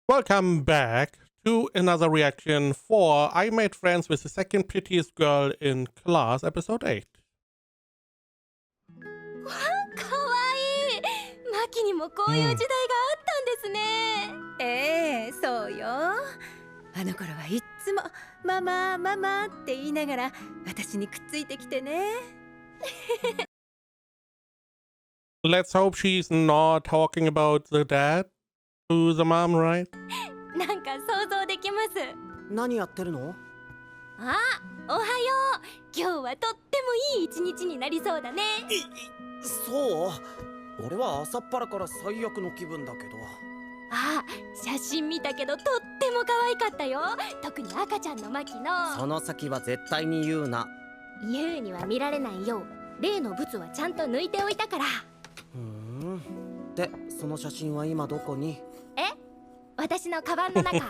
Welcome back to another reaction for I Made Friends with the Second Prettiest Girl in Class, Episode 8. わあ、かわいい。マキにもこういう時代があったんですね。ええ、そうよ。あの頃はいっつもママママって言いながら私にくっついてきてね。Let's hope she's not talking about the dad to the mom, right? なんか想像できます。何やってるの？あ、おはよう。今日はとってもいい一日になりそうだね。そう？俺は朝っぱらから最悪の気分だけど。あ、写真見たけどとっても可愛かったよ。特に赤ちゃんのマキの。その先は絶対に言うな。言うには見られないよ。例のブツはちゃんと抜いておいたから。で、その写真は今どこに？私のカバンの中。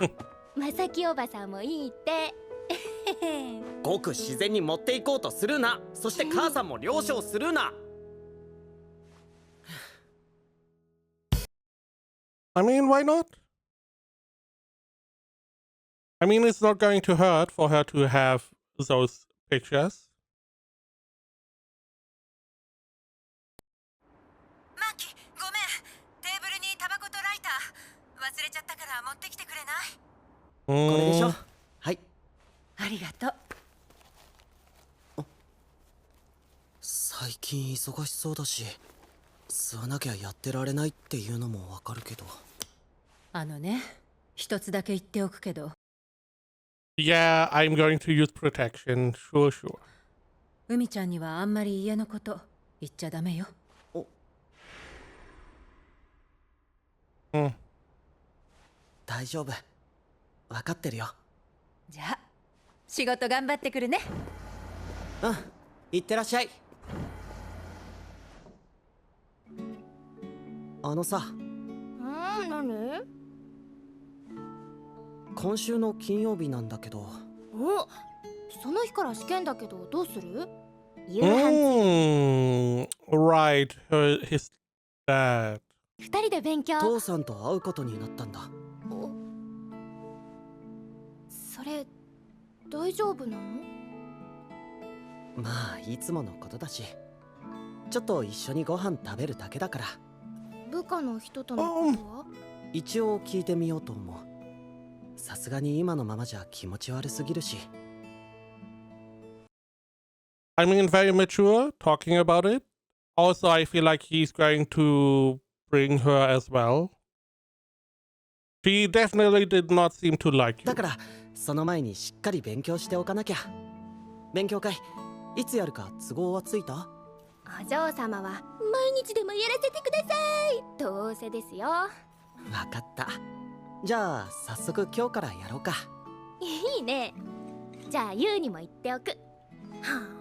まさきおばさんもいいって。ごく自然に持っていこうとするな。そして母さんも了承するな。I mean, why not? I mean, it's not going to hurt for her to have those pictures. マーキ、ごめん。テーブルにタバコとライター忘れちゃったから持ってきてくれない？これでしょ。はい。ありがとう。最近忙しそうだし、吸わなきゃやってられないっていうのもわかるけど。あのね、一つだけ言っておくけど、 Yeah, I'm going to use protection, sure. 海ちゃんにはあんまり家のこと言っちゃダメよ。大丈夫。わかってるよ。じゃあ仕事頑張ってくるね。いってらっしゃい。あのさ、何？今週の金曜日なんだけど。お、その日から試験だけどどうする？夕飯 Right, his dad. 二人で勉強。父さんと会うことになったんだ。それ大丈夫なの？まあいつものことだし、ちょっと一緒にご飯食べるだけだから。部下の人とのことは？一応聞いてみようと思う。さすがに今のままじゃ気持ち悪すぎるし。I mean, very mature, talking about it. Also, I feel like he's going to bring her as well. She definitely did not seem to like you. だからその前にしっかり勉強しておかなきゃ。勉強会いつやるか都合はついた？お嬢様は毎日でもやらせてください。どうせですよ。わかった。じゃあ早速今日からやろうか。いいね。じゃあユウにも言っておく。はあ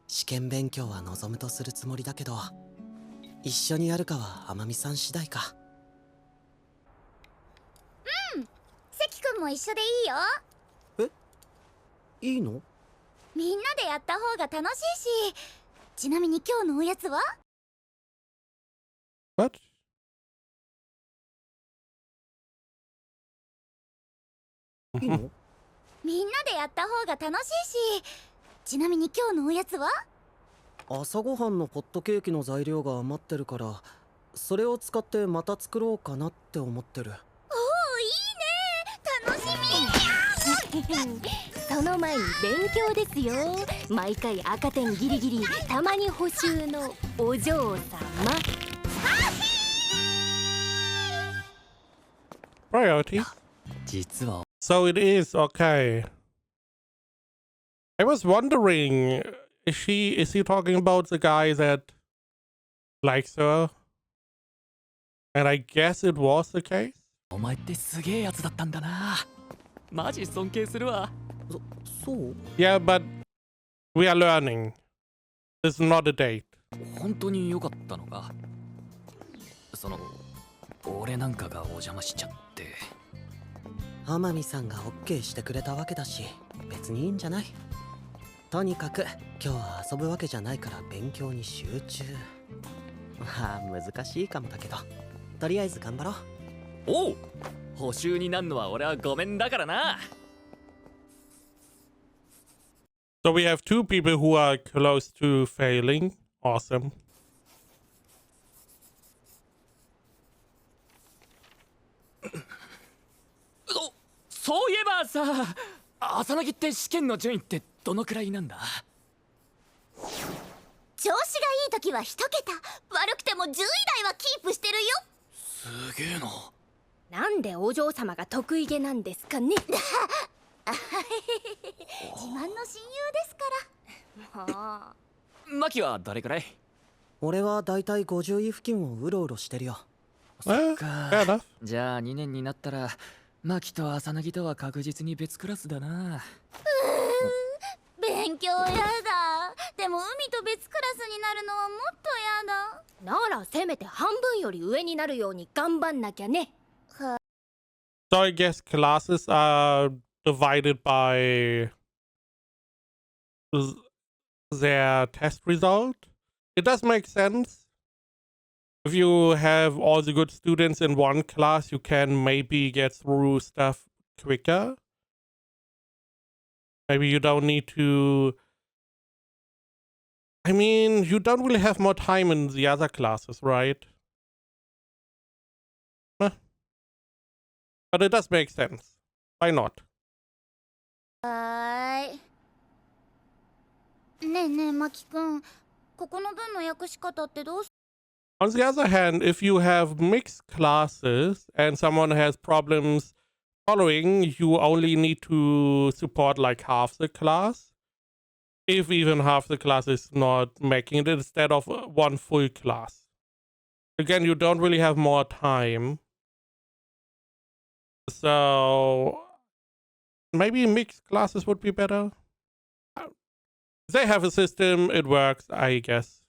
試験勉強は望むとするつもりだけど、一緒にやるかは天海さん次第か。関くんも一緒でいいよ。いいの？みんなでやった方が楽しいし。ちなみに今日のおやつは？ What? いいの？みんなでやった方が楽しいし。ちなみに今日のおやつは？朝ごはんのホットケーキの材料が余ってるから、それを使ってまた作ろうかなって思ってる。おお、いいね。楽しみ。その前に勉強ですよ。毎回赤点ギリギリ、たまに補習のお嬢様。Priority. 実は So it is okay. I was wondering, is he talking about the guy that likes her? And I guess it was the case. お前ってすげえやつだったんだな。マジ尊敬するわ。そう？ Yeah, but we are learning. This is not a date. 本当に良かったのか。俺なんかがお邪魔しちゃって。天海さんが OK してくれたわけだし、別にいいんじゃない？とにかく今日は遊ぶわけじゃないから勉強に集中。まあ難しいかもだけど、とりあえず頑張ろう。おう、補習になんのは俺はごめんだからな。So we have two people who are close to failing. Awesome. そういえばさ、朝凪って試験の順位ってどのくらいなんだ？調子がいい時は1桁、悪くても10位台はキープしてるよ。すげえな。なんでお嬢様が得意げなんですかね。自慢の親友ですから。もマキはどれくらい？俺はだいたい50位付近をうろうろしてるよ。そっか。fair enough. じゃあ2年になったらマキと朝凪とは確実に別クラスだな。勉強やだ。でも海と別クラスになるのはもっとやだ。ならせめて半分より上になるように頑張んなきゃね。So I guess classes are divided by their test result. It does make sense. If you have all the good students in one class, you can maybe get through stuff quicker. Maybe you don't need to... I mean, you don't really have more time in the other classes, right? Huh. But it does make sense. Why not? はーい。ねえねえ、マキ君。ここの文の訳し方ってどうす On the other hand, if you have mixed classes and someone has problems following, you only need to support like half the class. If even half the class is not making it instead of one full class. Again, you don't really have more time. So maybe mixed classes would be better. They have a system, it works, I guess.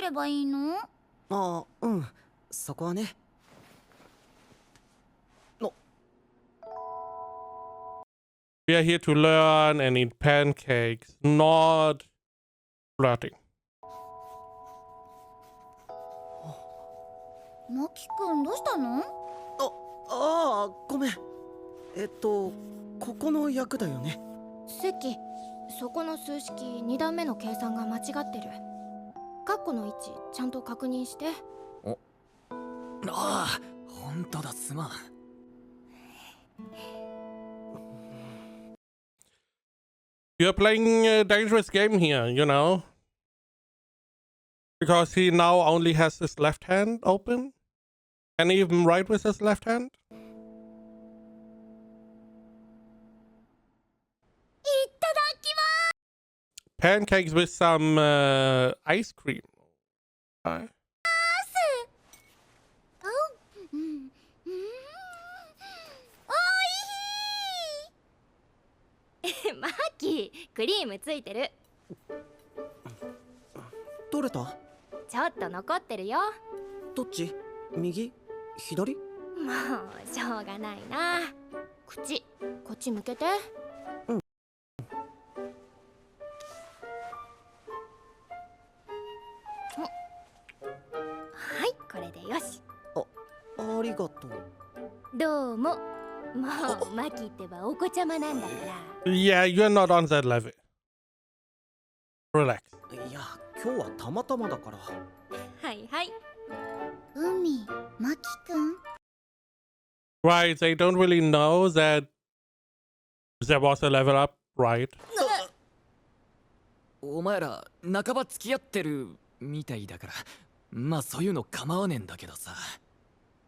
ればいいの？ああ、うん、そこはね。We are here to learn and eat pancakes, not flirting. マキ君どうしたの？ああ、ごめん。ここの役だよね。関、そこの数式2段目の計算が間違ってる。カッコの位置ちゃんと確認して。ああ、本当だ、すまん。You're playing a dangerous game here, you know? Because he now only has his left hand open. Can he even write with his left hand? いただきま Pancakes with some ice cream. Hi. す。おいしい。マキ、クリームついてる。取れた？ちょっと残ってるよ。どっち？右？左？もうしょうがないな。口、こっち向けて。うん。はい、これでよし。ありがとう。どうも。もうマキってばお子ちゃまなんだから。Yeah, you're not on that level. Relax. いや、今日はたまたまだから。はいはい。海、マキ君。Right, they don't really know that there was a level up, right? お前ら半ば付き合ってるみたいだから、まあそういうの構わねえんだけどさ。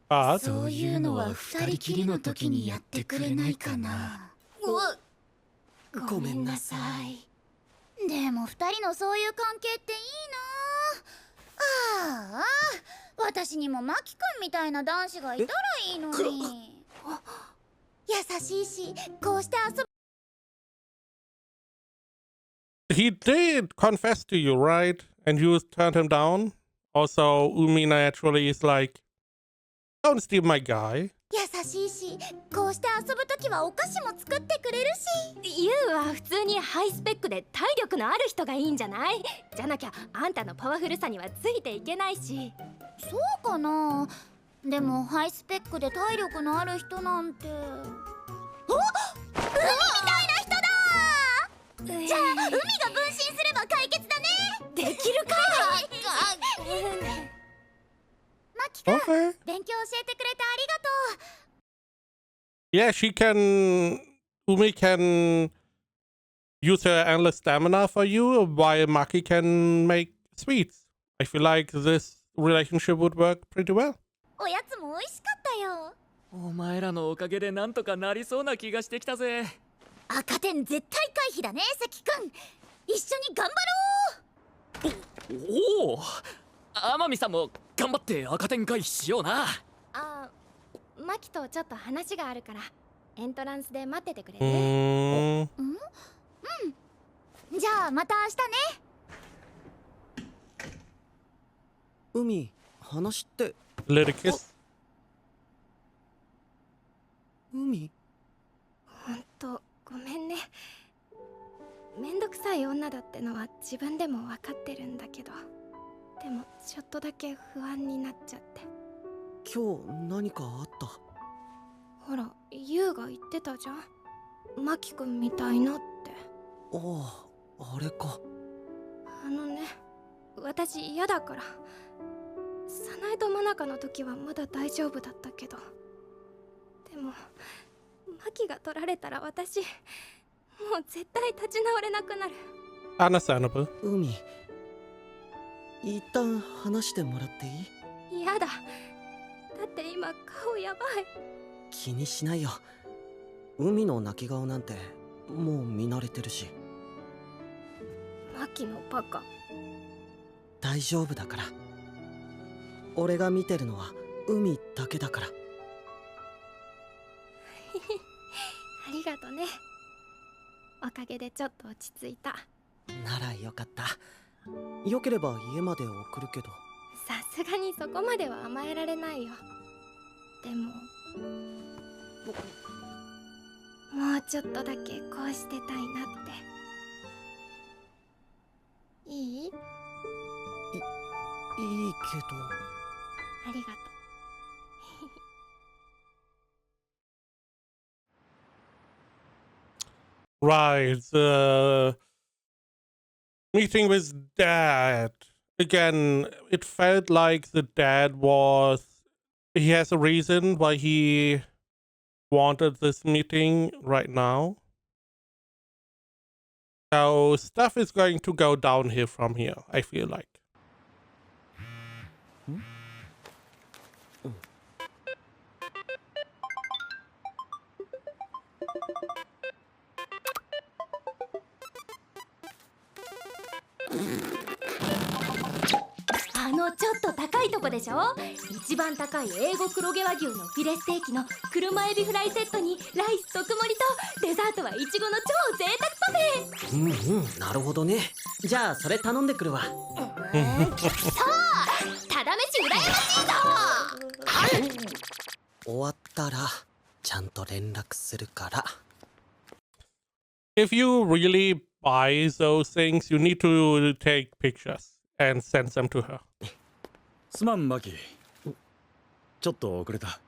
But そういうのは二人きりの時にやってくれないかな。ごめんなさい。でも二人のそういう関係っていいな。ああ、私にもマキ君みたいな男子がいたらいいのに。優しいし、こうして遊ぶ。he did confess to you, right? And you turned him down. Also, Umi naturally is like, don't steal my guy. 優しいし、こうして遊ぶときはお菓子も作ってくれるし。ユウは普通にハイスペックで体力のある人がいいんじゃない？じゃなきゃあんたのパワフルさにはついていけないし。そうかな。でもハイスペックで体力のある人なんて。あ、海みたいな人だ。じゃあ海が分身すれば解決だね。できるか。マキ君、 Okay. 勉強教えてくれてありがとう。 Yeah, she can. Umi can use her endless stamina for you, while Maki can make sweets. I feel like this relationship would work pretty well. おやつも美味しかったよ。お前らのおかげでなんとかなりそうな気がしてきたぜ。赤点絶対回避だね、関君。一緒に頑張ろう。おお、天海さんも頑張って赤点回避しような。あ、マキとちょっと話があるからエントランスで待っててくれね。じゃあまた明日ね。海、話って。 Little kiss. 海、ほんとごめんね。めんどくさい女だってのは自分でも分かってるんだけど、でもちょっとだけ不安になっちゃって。今日何かあった？ほら、ユウが言ってたじゃん、マキ君みたいなって。ああ、あれか。あのね、私嫌だから。早苗とマナカの時はまだ大丈夫だったけど、でもマキが取られたら私もう絶対立ち直れなくなる。 Understandable. 海、一旦話してもらっていい？嫌だ。だって今顔やばい。気にしないよ。海の泣き顔なんてもう見慣れてるし。マキのバカ。大丈夫だから。俺が見てるのは海だけだから。ありがとね。おかげでちょっと落ち着いた。ならよかった。よければ家まで送るけど。さすがにそこまでは甘えられないよ。でももうちょっとだけこうしてたいなって。いい？いいけど。ありがとう。Right. The meeting with dad. Again, it felt like the dad was. He has a reason why he wanted this meeting right now. So stuff is going to go downhill from here, I feel like. ちょっと高いとこでしょ。一番高い英語黒毛和牛のフィレステーキの車エビフライセットにライス特盛りとデザートはイチゴの超贅沢パフェ。うんうん、なるほどね。じゃあそれ頼んでくるわ。そうただ飯羨ましいぞ。終わったらちゃんと連絡するから。 If you really buy those things, you need to take pictures and send them to her. すまんマキ、ちょっと遅れた。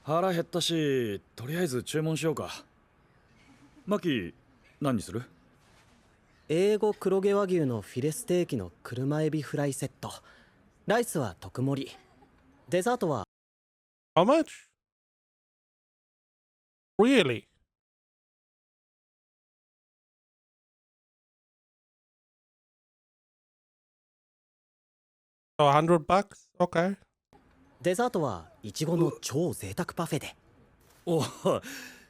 腹減ったし、とりあえず注文しようか。マキ、何にする？英語黒毛和牛のフィレステーキの車エビフライセット、ライスは特盛り、デザートは How much? Really? So $100? Okay. デザートはイチゴの超贅沢パフェで。おお、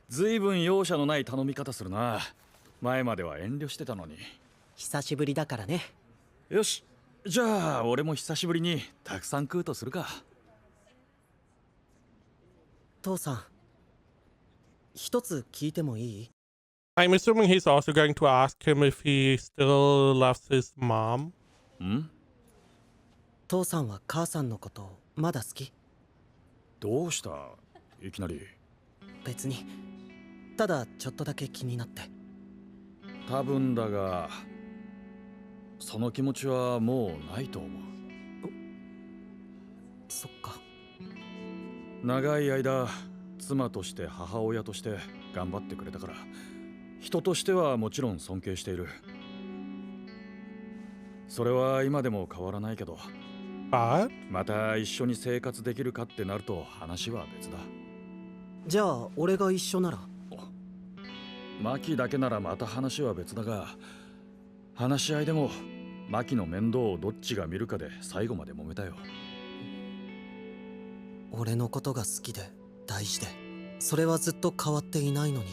ずいぶん容赦のない頼み方するな。前までは遠慮してたのに。久しぶりだからね。よし、じゃあ俺も久しぶりにたくさん食うとするか。父さん、一つ聞いてもいい？ I'm assuming he's also going to ask him if he still loves his mom. ん？父さんは母さんのことまだ好き？どうしたいきなり。別に。ただちょっとだけ気になって。多分だがその気持ちはもうないと思う。そっか。長い間妻として母親として頑張ってくれたから、人としてはもちろん尊敬している。それは今でも変わらないけど、 But また一緒に生活できるかってなると話は別だ。じゃあ俺が一緒なら。マキだけならまた話は別だが、話し合いでもマキの面倒をどっちが見るかで最後まで揉めたよ。俺のことが好きで大事で、それはずっと変わっていないのに。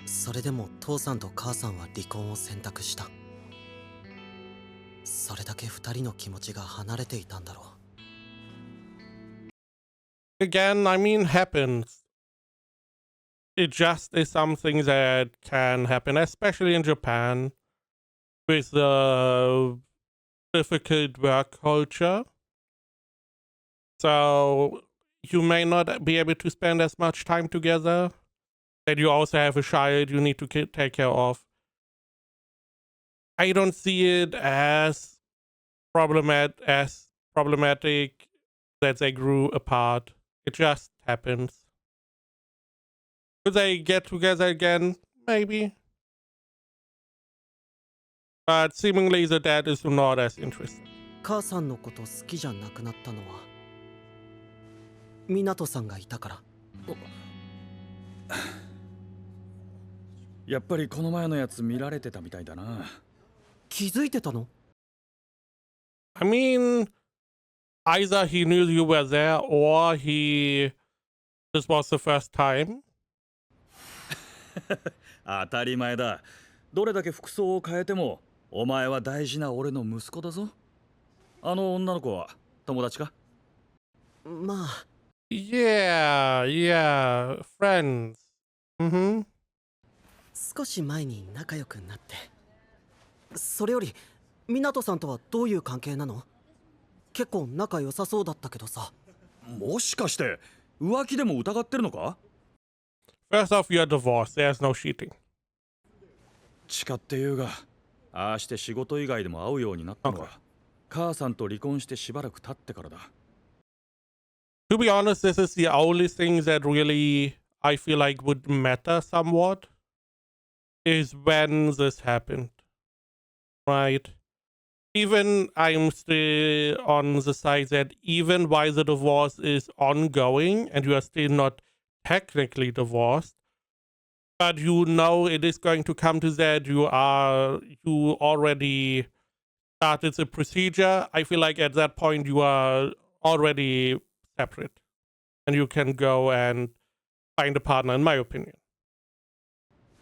それでも父さんと母さんは離婚を選択した。それだけ二人の気持ちが離れていたんだろう。 again, I mean, happens. It just is something that can happen, especially in Japan, with the difficult work culture. So you may not be able to spend as much time together. Then you also have a child you need to take care of. I don't see it as problematic that they grew apart. It just happens. Could they get together again? Maybe. But seemingly the dad is not as interested. 母さんのこと好きじゃなくなったのは湊さんがいたから。やっぱりこの前のやつ見られてたみたいだな。気づいてたの？ I mean, either he knew you were there or this was the first time. 当たり前だ。どれだけ服装を変えてもお前は大事な俺の息子だぞ。あの女の子は友達か？まあ。Yeah, friends. Mm-hmm. 少し前に仲良くなって。それより湊さんとはどういう関係なの？結構仲良さそうだったけどさ。もしかして浮気でも疑ってるのか？ First off, you're divorced. There's no cheating. 誓って言うが、ああして仕事以外でも会うようになったのは、母さんと離婚してしばらく経ってからだ。To be honest, this is the only thing that really I feel like would matter somewhat is when this happened. Right? Even I'm still on the side that even while the divorce is ongoing and you are still not technically divorced, but you know it is going to come to that, you already started the procedure. I feel like at that point you are already separate and you can go and find a partner, in my opinion.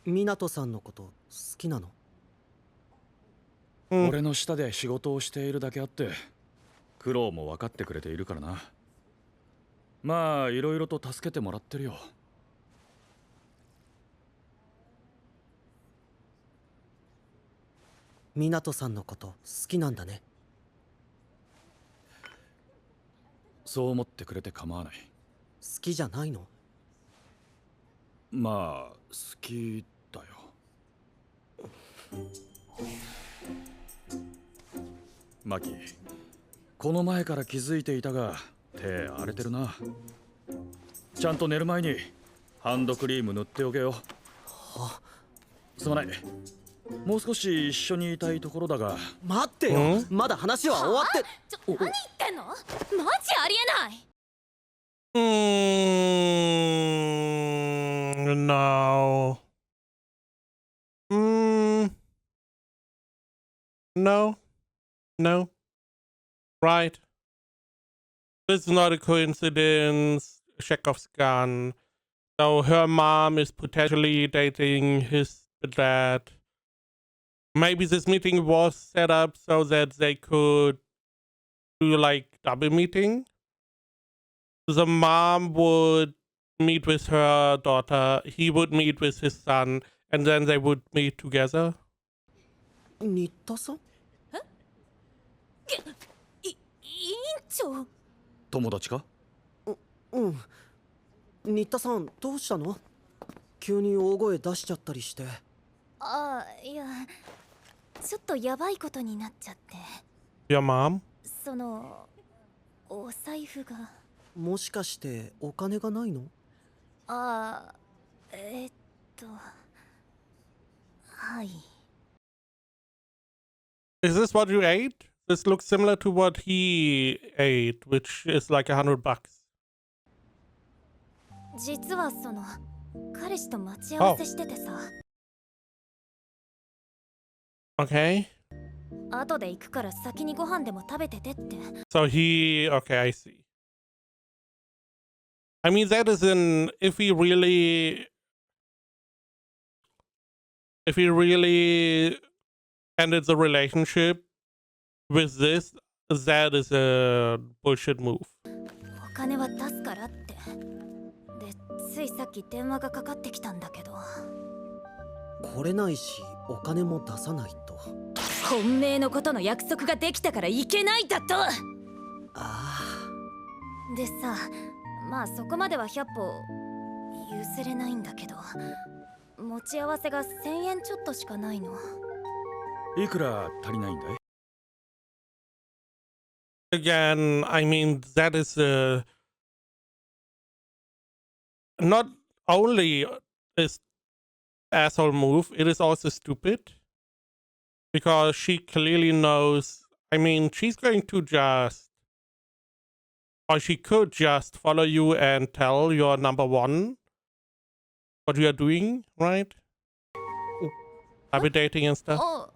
湊さんのこと好きなの？俺の下で仕事をしているだけあって苦労も分かってくれているからな。まあいろいろと助けてもらってるよ。湊さんのこと好きなんだね。そう思ってくれて構わない。好きじゃないの？まあ好きだよ。マキ、この前から気づいていたが手荒れてるな。ちゃんと寝る前にハンドクリーム塗っておけよ。すまない。もう少し一緒にいたいところだが。待ってよ、まだ話は終わって。何言ってんの？マジありえない。No. No. No. Right. This is not a coincidence. Chekhov's gun. So her mom is potentially dating his dad. Maybe this meeting was set up so that they could do like double meeting. The mom would meet with her daughter, he would meet with his son, and then they would meet together. 新田さん？委員長。友達か？うん。新田さんどうしたの？急に大声出しちゃったりして。ああ、いや、ちょっとやばいことになっちゃって。 Your mom? そのお財布が。もしかしてお金がないの？ああ、はい。 Is this what you ate? This looks similar to what he ate, which is like $100. 実はその彼氏と待ち合わせしててさ。 Okay. 後で行くから先にご飯でも食べててって。 So okay, I see. I mean, that is if he really ended the relationship with this, that is a bullshit move. お金は出すからって。で、ついさっき電話がかかってきたんだけど。来れないしお金も出さないと。本命のことの約束ができたからいけないだと。ああ。でさ、まあそこまでは100歩譲れないんだけど、持ち合わせが1000円ちょっとしかないの。いくら足りないんだい？ Again, I mean, that is not only is asshole move, it is also stupid. Because she clearly knows, I mean, she's going to just, or she could just follow you and tell your number one what you are doing, right? Are we dating and stuff? あ、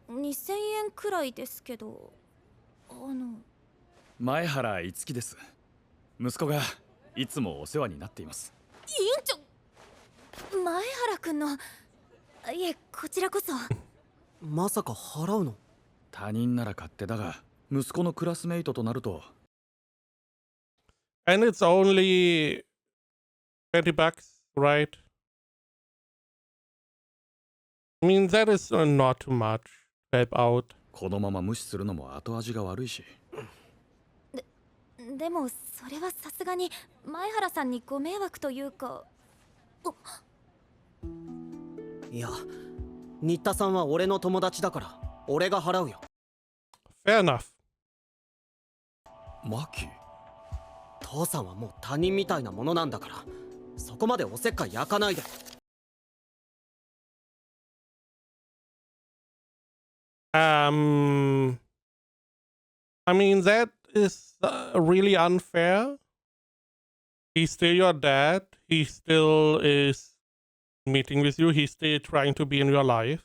2000円くらいですけど、前原いつきです。息子がいつもお世話になっています。委員長、前原くんの。いえ、こちらこそ。まさか払うの？他人なら勝手だが、息子のクラスメイトとなると。And it's only $20, right? I mean, that is not too much to help out. このまま無視するのも後味が悪いし。でもそれはさすがに前原さんにご迷惑というか。いや、新田さんは俺の友達だから俺が払うよ。 Fair enough. マキ、父さんはもう他人みたいなものなんだから、そこまでおせっかい焼かないで。I mean, that is really unfair. He's still your dad. He still is meeting with you. He's still trying to be in your life.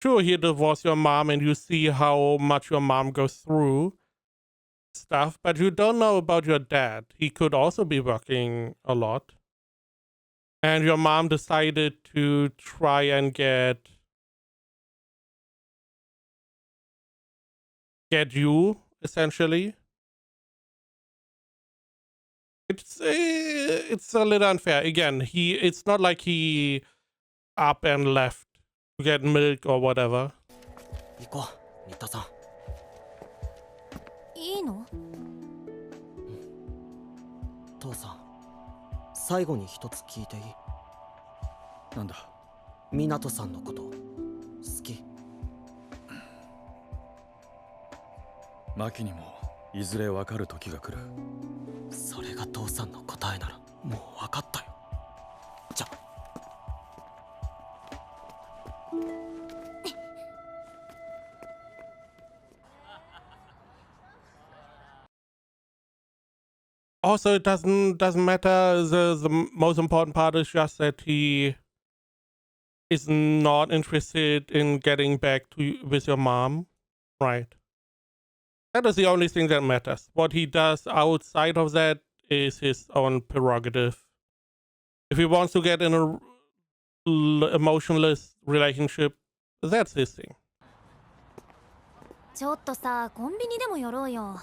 Sure, he divorced your mom and you see how much your mom goes through stuff, but you don't know about your dad. He could also be working a lot. And your mom decided to try and get you, essentially. It's a little unfair. Again, it's not like he up and left to get milk or whatever. 行こう、新田さん。いいの？父さん、最後に一つ聞いていい？なんだ？湊さんのこと好き？マキにもいずれわかる時が来る。それが父さんの答えならもうわかったよ。じゃ。Also, it doesn't matter. The most important part is just that he is not interested in getting back with your mom, right? That is the only thing that matters. What he does outside of that is his own prerogative. If he wants to get in a emotionless relationship, that's his thing. ちょっとさ、コンビニでも寄ろうよ。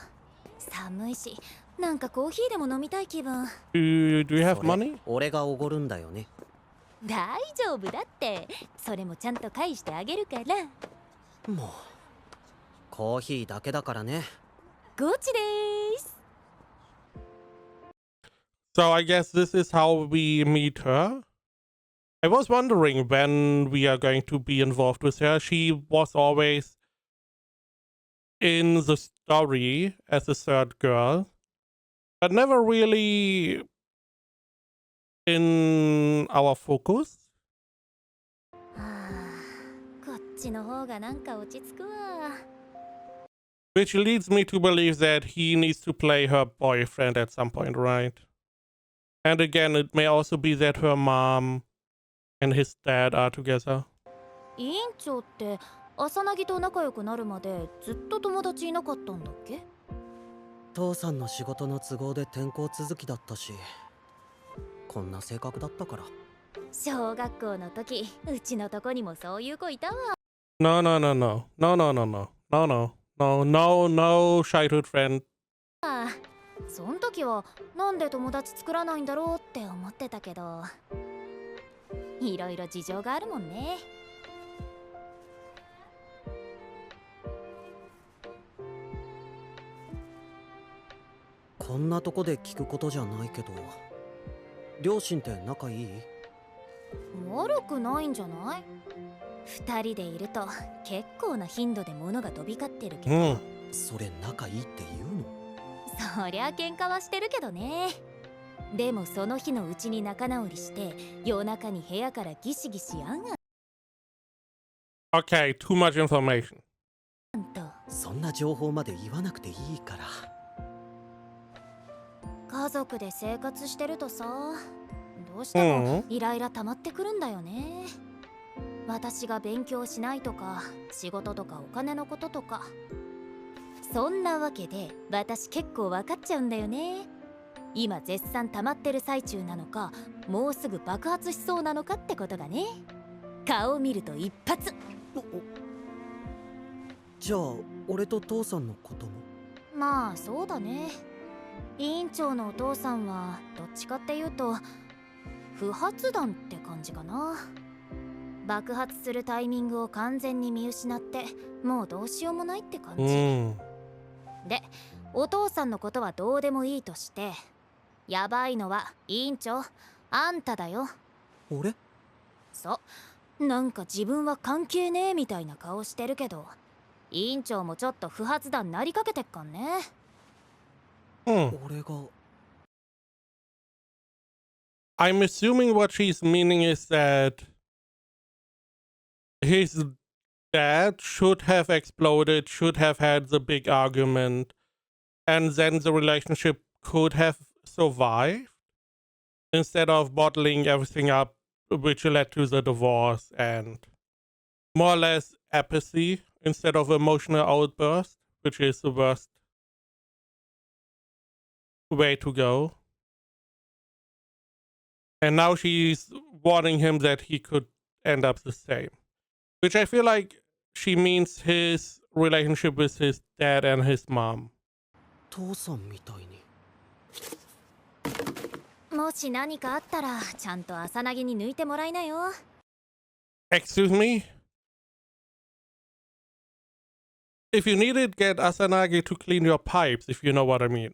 寒いし、なんかコーヒーでも飲みたい気分。Do you have money? 俺がおごるんだよね。大丈夫だって。それもちゃんと返してあげるから。もうコーヒーだけだからね。ゴチでーす。So I guess this is how we meet her. I was wondering when we are going to be involved with her. She was always in the story as a third girl, but never really in our focus. こっちの方がなんか落ち着くわ。 Which leads me to believe that he needs to play her boyfriend at some point, right? And again, it may also be that her mom and his dad are together. 委員長って朝凪と仲良くなるまでずっと友達いなかったんだっけ？父さんの仕事の都合で転校続きだったし、こんな性格だったから。小学校の時、うちのとこにもそういう子いたわ。 No, no, no, no. No, no, no, no. No, no. No, no, no, childhood friend. そん時はなんで友達作らないんだろうって思ってたけど、いろいろ事情があるもんね。こんなとこで聞くことじゃないけど、両親って仲いい？悪くないんじゃない？二人でいると結構な頻度で物が飛び交ってるけど、それ仲いいって言うの？そりゃ喧嘩はしてるけどね。でもその日のうちに仲直りして夜中に部屋からギシギシあん Okay, too much information. あんと。そんな情報まで言わなくていいから。家族で生活してるとさ、どうしてもイライラ溜まってくるんだよね。私が勉強しないとか仕事とかお金のこととか。そんなわけで私結構分かっちゃうんだよね。今絶賛溜まってる最中なのか、もうすぐ爆発しそうなのかってことがね。顔見ると一発。じゃあ俺と父さんのことも？まあそうだね。委員長のお父さんはどっちかっていうと不発弾って感じかな。爆発するタイミングを完全に見失ってもうどうしようもないって感じ。で、お父さんのことはどうでもいいとして、やばいのは委員長あんただよ。俺？そう、なんか自分は関係ねえみたいな顔してるけど、委員長もちょっと不発弾なりかけてっかんね。俺が。I'm assuming what she's meaning is that his dad should have exploded, should have had the big argument, and then the relationship could have survived instead of bottling everything up, which led to the divorce and more or less apathy instead of emotional outburst, which is the worst way to go. And now she's warning him that he could end up the same, which I feel like she means his relationship with his dad and his mom. 父さんみたいに。もし何かあったらちゃんと朝凪に抜いてもらいなよ。 Excuse me? If you need it, get Asanagi to clean your pipes, if you know what I mean.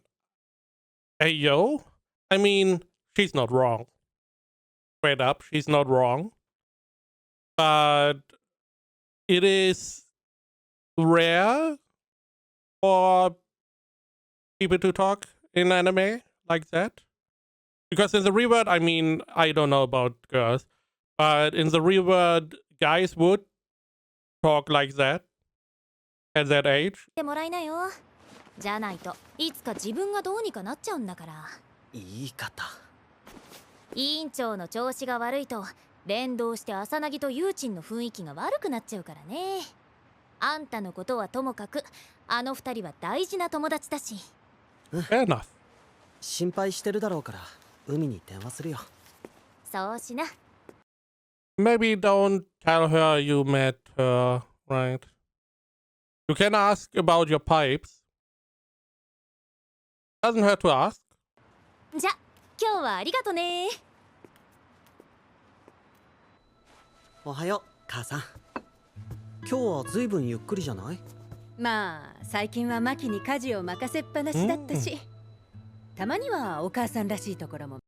Hey, yo? I mean, she's not wrong. Straight up, she's not wrong. But it is rare for people to talk in anime like that. Because in the real world, I mean, I don't know about girls, but in the real world, guys would talk like that at that age. てもらいなよ。じゃないといつか自分がどうにかなっちゃうんだから。言い方。委員長の調子が悪いと連動して朝凪とユーチンの雰囲気が悪くなっちゃうからね。あんたのことはともかく、あの二人は大事な友達だし。Fair enough. 心配してるだろうから海に電話するよ。そうしな。 Maybe don't tell her you met her, right? You can ask about your pipes. Doesn't hurt to ask. じゃ、今日はありがとね。おはよう母さん。今日はずいぶんゆっくりじゃない？まあ最近はマキに家事を任せっぱなしだったし、たまにはお母さんらしいところも。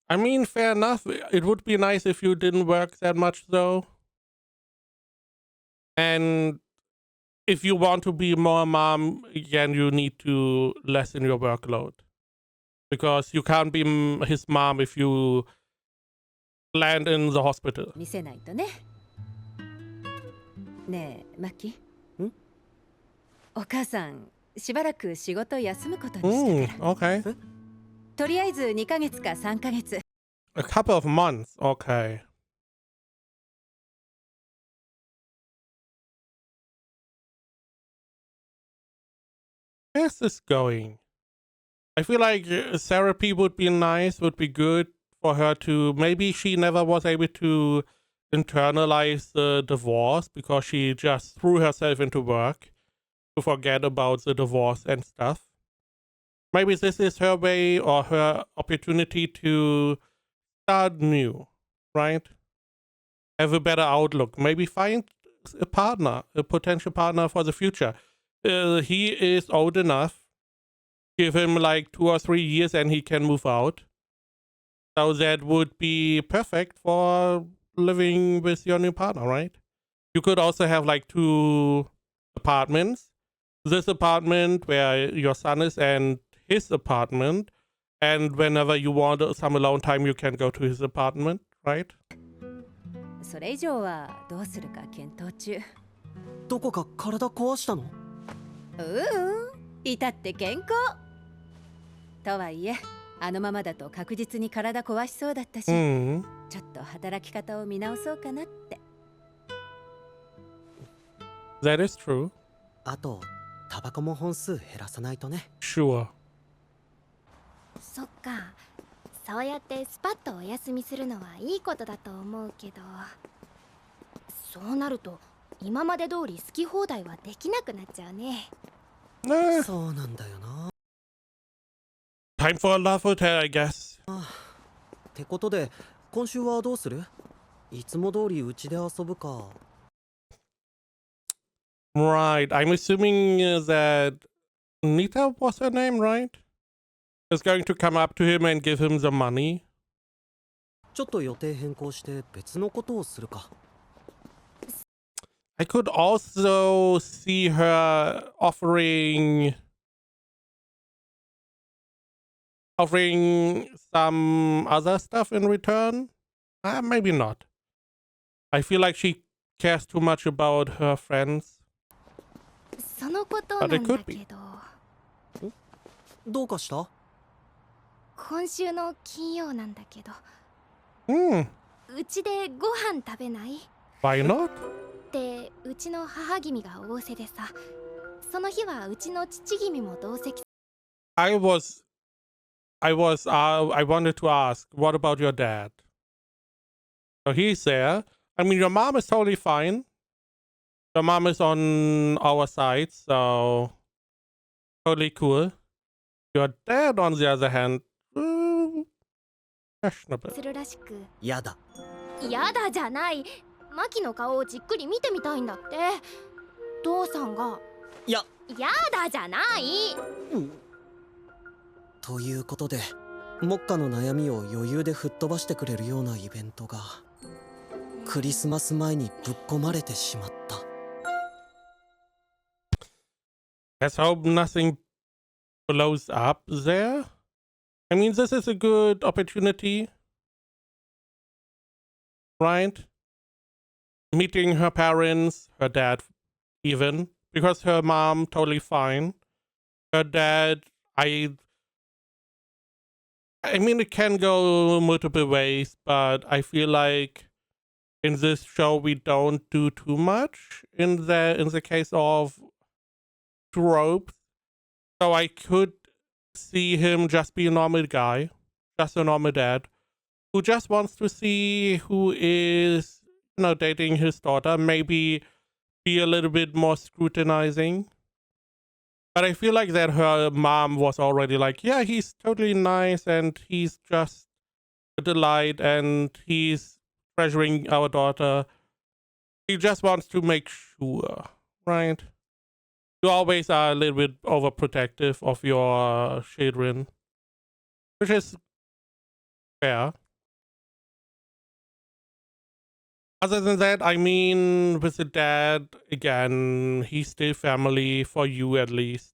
I mean, fair enough. It would be nice if you didn't work that much, though. And if you want to be more a mom, again, you need to lessen your workload. Because you can't be his mom if you land in the hospital. 見せないとね。ねえマキ、ん？お母さんしばらく仕事休むことにしたから、Okay. とりあえず2ヶ月か3ヶ月。 A couple of months. Okay. Where's this going? I feel like therapy would be nice, would be good for her to. Maybe she never was able to internalize the divorce because she just threw herself into work to forget about the divorce and stuff. Maybe this is her way or her opportunity to start new, right? Have a better outlook. Maybe find a partner, a potential partner for the future. He is old enough. Give him like 2 or 3 years and he can move out. So that would be perfect for living with your new partner, right? You could also have like 2 apartments. This apartment where your son is and his apartment. And whenever you want some alone time, you can go to his apartment, right? それ以上はどうするか検討中。どこか体壊したの？至って健康とはいえ、あのままだと確実に体壊しそうだったし、ちょっと働き方を見直そうかなって。 That is true. あとタバコも本数減らさないとね。 Sure. そっか、そうやってスパッとお休みするのはいいことだと思うけど、そうなると今まで通り好き放題はできなくなっちゃうね。そうなんだよな。 Time for a love hotel, I guess. ってことで今週はどうする？いつも通りうちで遊ぶか。 Right. I'm assuming that Nita was her name, right? Is going to come up to him and give him the money. ちょっと予定変更して別のことをするか。 I could also see her offering some other stuff in return. Maybe not. I feel like she cares too much about her friends. そのことなんだけど、どうかした？今週の金曜なんだけど、 Hmm. うちでご飯食べない？ Why not? ってうちの母君が仰せでさ、その日はうちの父君も同席。 I wanted to ask, what about your dad? So he's there. I mean, your mom is totally fine. Your mom is on our side, so totally cool. Your dad, on the other hand, questionable. するらしく。やだ。やだじゃない。マキの顔をじっくり見てみたいんだって。父さんが。やだじゃない。ということで、目下の悩みを余裕で吹っ飛ばしてくれるようなイベントがクリスマス前にぶっ込まれてしまった。 Let's hope nothing blows up there. I mean, this is a good opportunity, right? Meeting her parents, her dad even, because her mom totally fine. Her dad, I mean, it can go multiple ways, but I feel like in this show we don't do too much in the case of tropes. So I could see him just be a normal guy, just a normal dad, who just wants to see who is, dating his daughter, maybe be a little bit more scrutinizing. But I feel like that her mom was already like, yeah, he's totally nice and he's just a delight and he's treasuring our daughter. He just wants to make sure, right? You always are a little bit overprotective of your children, which is fair. Other than that, I mean, with the dad, again, he's still family for you at least.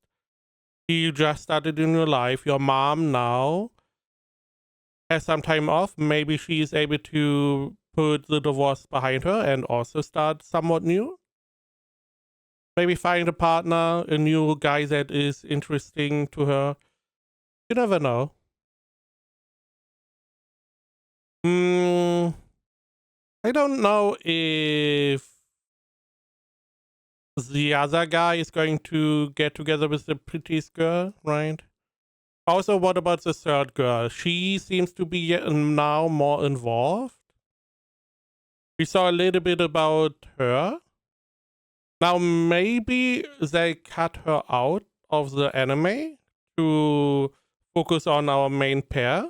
He just started in your life. Your mom now has some time off. Maybe she is able to put the divorce behind her and also start somewhat new. Maybe find a partner, a new guy that is interesting to her. You never know. I don't know if the other guy is going to get together with the prettiest girl, right? Also, what about the third girl? She seems to be now more involved. We saw a little bit about her. Now, maybe they cut her out of the anime to focus on our main pair.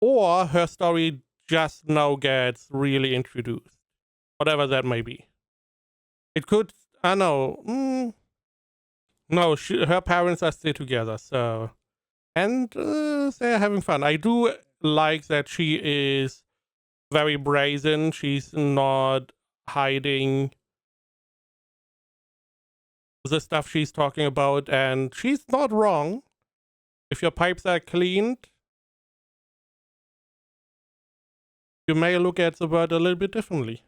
Or her story just now gets really introduced. Whatever that may be. It could, I know. No, her parents are still together, so. And they're having fun. I do like that she is very brazen. She's not hiding the stuff she's talking about, and she's not wrong. If your pipes are cleaned, you may look at the world a little bit differently.